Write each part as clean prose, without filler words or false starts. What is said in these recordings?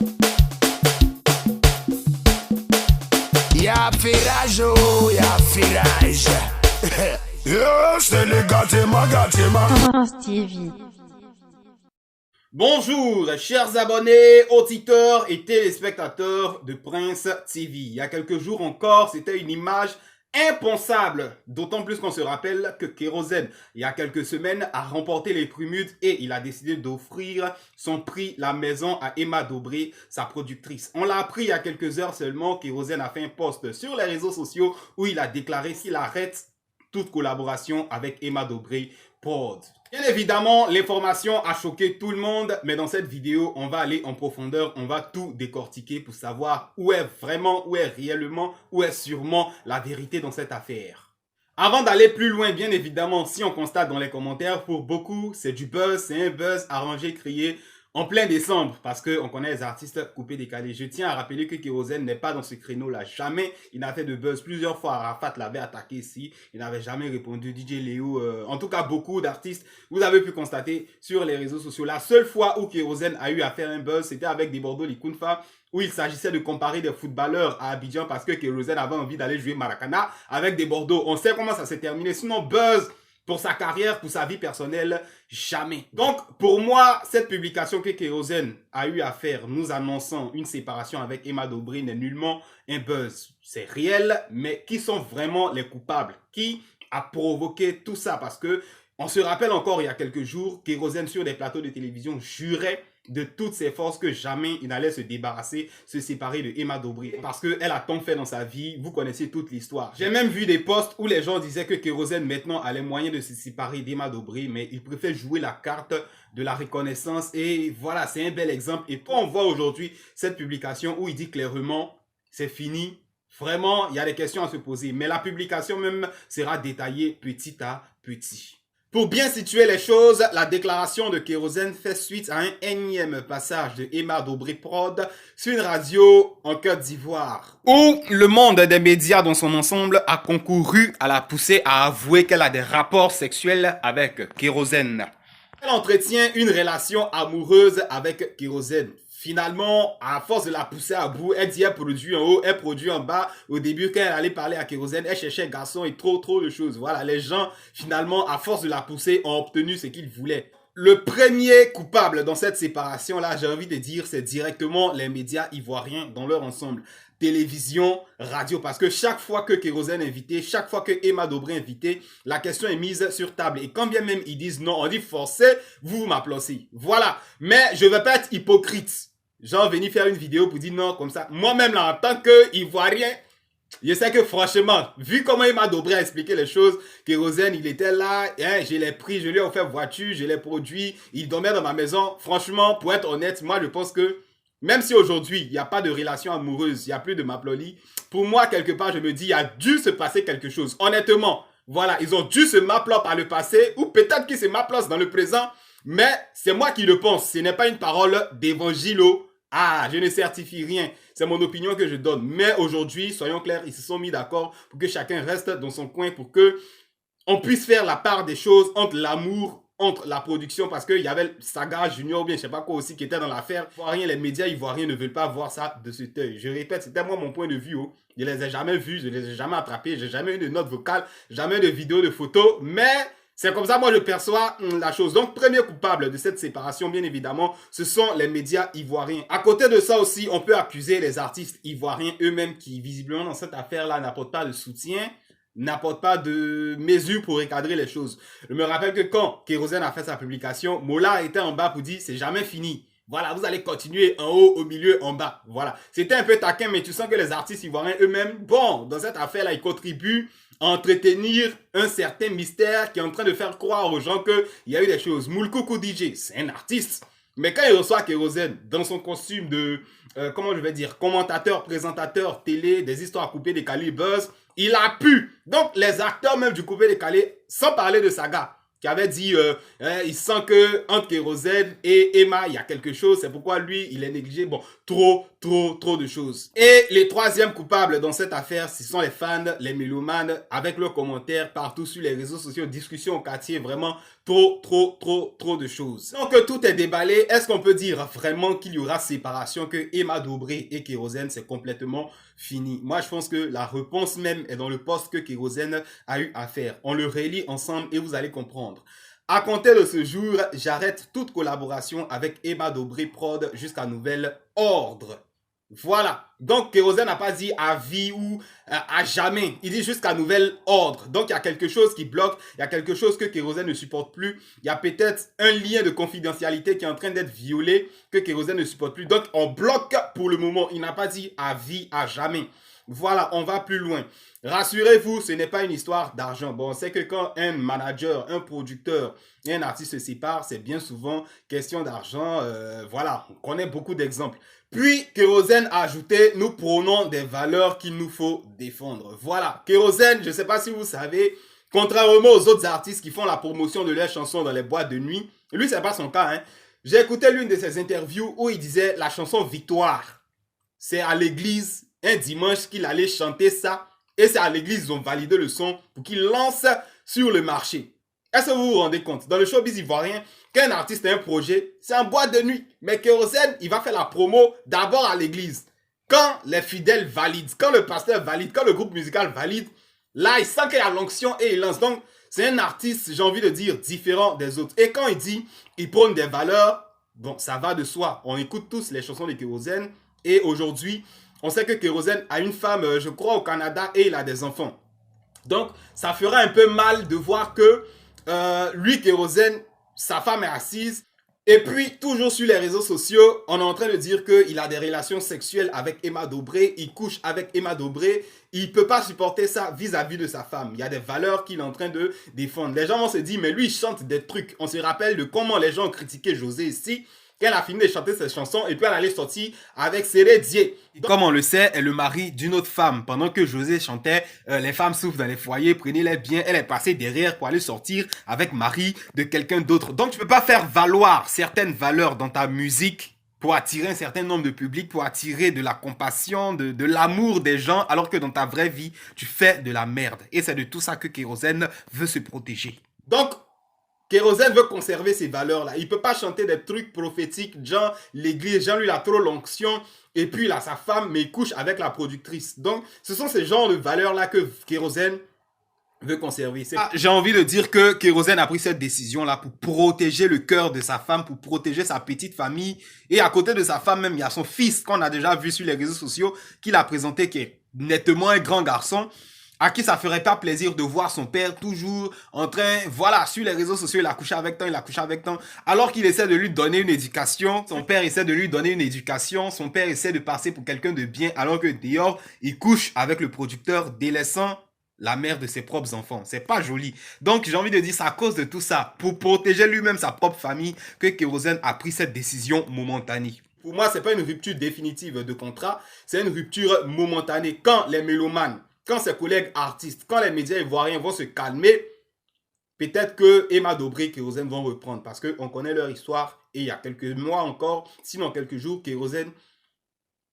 Y'a firage, oh, y'a firage. C'est les gâtements, gâtements. Prince TV. Bonjour, chers abonnés, auditeurs et téléspectateurs de Prince TV. Il y a quelques jours encore, c'était une image impensable. D'autant plus qu'on se rappelle que Kérosène, il y a quelques semaines, a remporté les Prumudes et il a décidé d'offrir son prix La Maison à Emma Dobré, sa productrice. On l'a appris il y a quelques heures seulement. Kérosène a fait un post sur les réseaux sociaux où il a déclaré qu'il arrête toute collaboration avec Emma Dobré Prod. Bien évidemment, l'information a choqué tout le monde, mais dans cette vidéo, on va aller en profondeur, on va tout décortiquer pour savoir où est vraiment, où est réellement, où est sûrement la vérité dans cette affaire. Avant d'aller plus loin, bien évidemment, si on constate dans les commentaires, pour beaucoup, c'est du buzz, c'est un buzz arrangé, créé en plein décembre, parce qu'on connaît les artistes coupés décalés. Je tiens à rappeler que Kérosène n'est pas dans ce créneau-là. Jamais il n'a fait de buzz. Plusieurs fois, Arafat l'avait attaqué ici. Il n'avait jamais répondu. DJ Léo, en tout cas, beaucoup d'artistes, vous avez pu constater sur les réseaux sociaux. La seule fois où Kérosène a eu à faire un buzz, c'était avec Debordo Likunfa, où il s'agissait de comparer des footballeurs à Abidjan parce que Kérosène avait envie d'aller jouer Maracana avec Debordo. On sait comment ça s'est terminé. Sinon, buzz pour sa carrière, pour sa vie personnelle, jamais. Donc, pour moi, cette publication que Kérosène a eu à faire, nous annonçant une séparation avec Emma Dobré, n'est nullement un buzz. C'est réel, mais qui sont vraiment les coupables? Qui a provoqué tout ça? Parce que, on se rappelle encore il y a quelques jours, Kérosène sur des plateaux de télévision jurait de toutes ses forces que jamais il n'allait se débarrasser, se séparer de Emma Dobré parce qu'elle a tant fait dans sa vie. Vous connaissez toute l'histoire. J'ai même vu des posts où les gens disaient que Kérosène maintenant a les moyens de se séparer d'Emma Dobré, mais il préfère jouer la carte de la reconnaissance. Et voilà, c'est un bel exemple. Et quand on voit aujourd'hui cette publication où il dit clairement c'est fini, vraiment il y a des questions à se poser. Mais la publication même sera détaillée petit à petit. Pour bien situer les choses, la déclaration de Kérosène fait suite à un énième passage de Emma Dobré Prod sur une radio en Côte d'Ivoire, où le monde des médias dans son ensemble a concouru à la pousser à avouer qu'elle a des rapports sexuels avec Kérosène. Elle entretient une relation amoureuse avec Kérosène. Finalement, à force de la pousser à bout, elle dit elle produit en haut, elle produit en bas. Au début, quand elle allait parler à Kérosène, elle cherchait garçon et trop de choses. Voilà, les gens, finalement, à force de la pousser, ont obtenu ce qu'ils voulaient. Le premier coupable dans cette séparation-là, j'ai envie de dire, c'est directement les médias ivoiriens dans leur ensemble. Télévision, radio, parce que chaque fois que Kérosène est invité, chaque fois que Emma Dobré est invité, la question est mise sur table. Et quand bien même ils disent non, on dit forcé, vous m'applaudissez. Voilà. Mais je ne vais pas être hypocrite. Genre venir faire une vidéo pour dire non comme ça. Moi-même là, en tant qu'Ivoirien, je sais que franchement, vu comment Emma Dobré a expliqué les choses, Kérosène, il était là, hein, je l'ai pris, je lui ai offert voiture, je l'ai produit, il dormait dans ma maison. Franchement, pour être honnête, moi je pense que même si aujourd'hui, il n'y a pas de relation amoureuse, il n'y a plus de maploli, pour moi, quelque part, je me dis, il a dû se passer quelque chose. Honnêtement, voilà, ils ont dû se maplop par le passé, ou peut-être qu'ils se maplosent dans le présent, mais c'est moi qui le pense. Ce n'est pas une parole d'évangilo. Ah, je ne certifie rien. C'est mon opinion que je donne. Mais aujourd'hui, soyons clairs, ils se sont mis d'accord pour que chacun reste dans son coin pour que on puisse faire la part des choses entre l'amour, entre la production, parce qu'il y avait Saga Junior ou bien je sais pas quoi aussi qui était dans l'affaire. Ivoiriens, les médias ivoiriens ne veulent pas voir ça de cet œil. Je répète, c'était moi mon point de vue. Oh. Je les ai jamais vus, je les ai jamais attrapés, j'ai jamais eu de notes vocales, jamais de vidéos, de photos, mais c'est comme ça, moi, je perçois la chose. Donc, premier coupable de cette séparation, bien évidemment, ce sont les médias ivoiriens. À côté de ça aussi, on peut accuser les artistes ivoiriens eux-mêmes qui, visiblement, dans cette affaire-là, n'apportent pas de soutien, n'apportent pas de mesures pour recadrer les choses. Je me rappelle que quand Kérosène a fait sa publication, Mola était en bas pour dire « c'est jamais fini ». Voilà, vous allez continuer en haut, au milieu, en bas. Voilà. C'était un peu taquin, mais tu sens que les artistes ivoiriens eux-mêmes, bon, dans cette affaire-là, ils contribuent à entretenir un certain mystère qui est en train de faire croire aux gens qu'il y a eu des choses. Moulkoukou DJ, c'est un artiste. Mais quand il reçoit Kérosène dans son costume de, comment je vais dire, commentateur, présentateur, télé, des histoires coupées, décalées, buzz, il a pu. Donc, les acteurs même du coupé décalé, sans parler de Saga, qui avait dit, il sent que entre Kérosène et Emma, il y a quelque chose. C'est pourquoi lui, il est négligé. Bon, trop de choses. Et les troisièmes coupables dans cette affaire, ce sont les fans, les mélomanes, avec leurs commentaires partout sur les réseaux sociaux, discussions au quartier, vraiment trop de choses. Donc tout est déballé. Est-ce qu'on peut dire vraiment qu'il y aura séparation, que Emma Dobré et Kérosène c'est complètement fini? Moi je pense que la réponse même est dans le post que Kérosène a eu à faire. On le relit ensemble et vous allez comprendre. À compter de ce jour, j'arrête toute collaboration avec Emma Dobré Prod jusqu'à nouvel ordre. Voilà. Donc, Kérosène n'a pas dit à vie ou à jamais. Il dit jusqu'à nouvel ordre. Donc, il y a quelque chose qui bloque. Il y a quelque chose que Kérosène ne supporte plus. Il y a peut-être un lien de confidentialité qui est en train d'être violé que Kérosène ne supporte plus. Donc, on bloque pour le moment. Il n'a pas dit à vie, à jamais. Voilà, on va plus loin. Rassurez-vous, ce n'est pas une histoire d'argent. Bon, on sait que quand un manager, un producteur et un artiste se séparent, c'est bien souvent question d'argent. Voilà, on connaît beaucoup d'exemples. Puis, Kérosène a ajouté, nous prônons des valeurs qu'il nous faut défendre. Voilà, Kérosène, je ne sais pas si vous savez, contrairement aux autres artistes qui font la promotion de leurs chansons dans les boîtes de nuit, lui, c'est pas son cas, hein. J'ai écouté l'une de ses interviews où il disait la chanson Victoire. C'est à l'église, un dimanche, qu'il allait chanter ça. Et c'est à l'église qu'ils ont validé le son pour qu'il lance sur le marché. Est-ce que vous vous rendez compte? Dans le showbiz ivoirien, qu'un artiste a un projet, c'est en boîte de nuit. Mais Kérosène, il va faire la promo d'abord à l'église. Quand les fidèles valident, quand le pasteur valide, quand le groupe musical valide, là, il sent qu'il y a l'onction et il lance. Donc, c'est un artiste, j'ai envie de dire, différent des autres. Et quand il dit, il prône des valeurs, bon, ça va de soi. On écoute tous les chansons de Kérosène. Et aujourd'hui, on sait que Kérosène a une femme, je crois, au Canada et il a des enfants. Donc, ça fera un peu mal de voir que lui, Kérosène, sa femme est assise. Et puis, toujours sur les réseaux sociaux, on est en train de dire qu'il a des relations sexuelles avec Emma Dobré. Il couche avec Emma Dobré. Il ne peut pas supporter ça vis-à-vis de sa femme. Il y a des valeurs qu'il est en train de défendre. Les gens vont se dire, mais lui, il chante des trucs. On se rappelle de comment les gens ont critiqué José ici. Qu'elle a fini de chanter ses chansons et puis elle allait sortir avec Céré Dié. Comme on le sait, elle est le mari d'une autre femme. Pendant que José chantait les femmes souffrent dans les foyers, prenez-les bien, elle est passée derrière pour aller sortir avec mari de quelqu'un d'autre. Donc tu peux pas faire valoir certaines valeurs dans ta musique pour attirer un certain nombre de publics, pour attirer de la compassion, de l'amour des gens, alors que dans ta vraie vie, tu fais de la merde. Et c'est de tout ça que Kérosène veut se protéger. Donc, Kérosène veut conserver ces valeurs-là. Il ne peut pas chanter des trucs prophétiques, genre l'église, genre lui il a trop l'onction, et puis il a sa femme, mais il couche avec la productrice. Donc, ce sont ces genres de valeurs-là que Kérosène veut conserver. J'ai envie de dire que Kérosène a pris cette décision-là pour protéger le cœur de sa femme, pour protéger sa petite famille. Et à côté de sa femme même, il y a son fils qu'on a déjà vu sur les réseaux sociaux, qu'il a présenté, qui est nettement un grand garçon, à qui ça ferait pas plaisir de voir son père toujours en train, voilà, sur les réseaux sociaux, il a couché avec tant, il a couché avec tant, alors qu'il essaie de lui donner une éducation, son père essaie de lui donner une éducation, son père essaie de passer pour quelqu'un de bien, alors que dehors, il couche avec le producteur, délaissant la mère de ses propres enfants. C'est pas joli. Donc, j'ai envie de dire, c'est à cause de tout ça, pour protéger lui-même sa propre famille, que Kérosène a pris cette décision momentanée. Pour moi, c'est pas une rupture définitive de contrat, c'est une rupture momentanée. Quand les mélomanes, quand ses collègues artistes, quand les médias ivoiriens vont se calmer, peut-être que Emma Dobré et Kérosène vont reprendre parce qu'on connaît leur histoire. Et il y a quelques mois encore, sinon quelques jours, Kérosène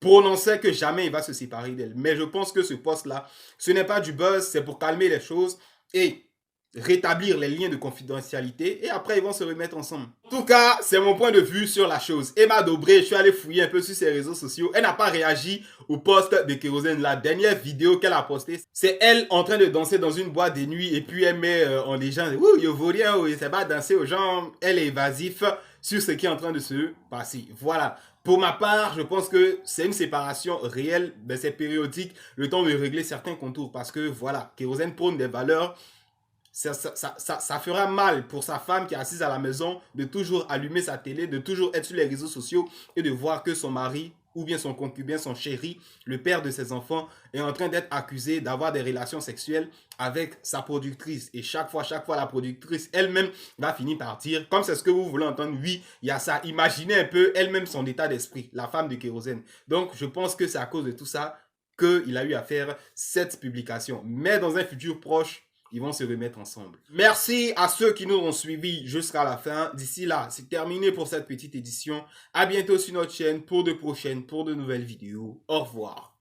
prononçait que jamais il va se séparer d'elle. Mais je pense que ce poste-là, ce n'est pas du buzz, c'est pour calmer les choses et rétablir les liens de confidentialité et après ils vont se remettre ensemble. En tout cas, c'est mon point de vue sur la chose. Emma Dobré, je suis allé fouiller un peu sur ses réseaux sociaux. Elle n'a pas réagi au post de Kérosène. La dernière vidéo qu'elle a postée, c'est elle en train de danser dans une boîte de nuit et puis elle met en légende, ouh, il vaut rien, il sait pas danser aux gens. Elle est évasif sur ce qui est en train de se passer. Voilà. Pour ma part, je pense que c'est une séparation réelle, mais c'est périodique, le temps de régler certains contours parce que voilà, Kérosène prône des valeurs. Ça fera mal pour sa femme qui est assise à la maison de toujours allumer sa télé, de toujours être sur les réseaux sociaux et de voir que son mari ou bien son concubin, son chéri, le père de ses enfants, est en train d'être accusé d'avoir des relations sexuelles avec sa productrice. Et chaque fois, la productrice elle-même va finir par dire, comme c'est ce que vous voulez entendre, oui, il y a ça. Imaginez un peu elle-même son état d'esprit, la femme de Kérosène. Donc, je pense que c'est à cause de tout ça qu'il a eu à faire cette publication. Mais dans un futur proche, ils vont se remettre ensemble. Merci à ceux qui nous ont suivis jusqu'à la fin. D'ici là, c'est terminé pour cette petite édition. À bientôt sur notre chaîne pour de prochaines, pour de nouvelles vidéos. Au revoir.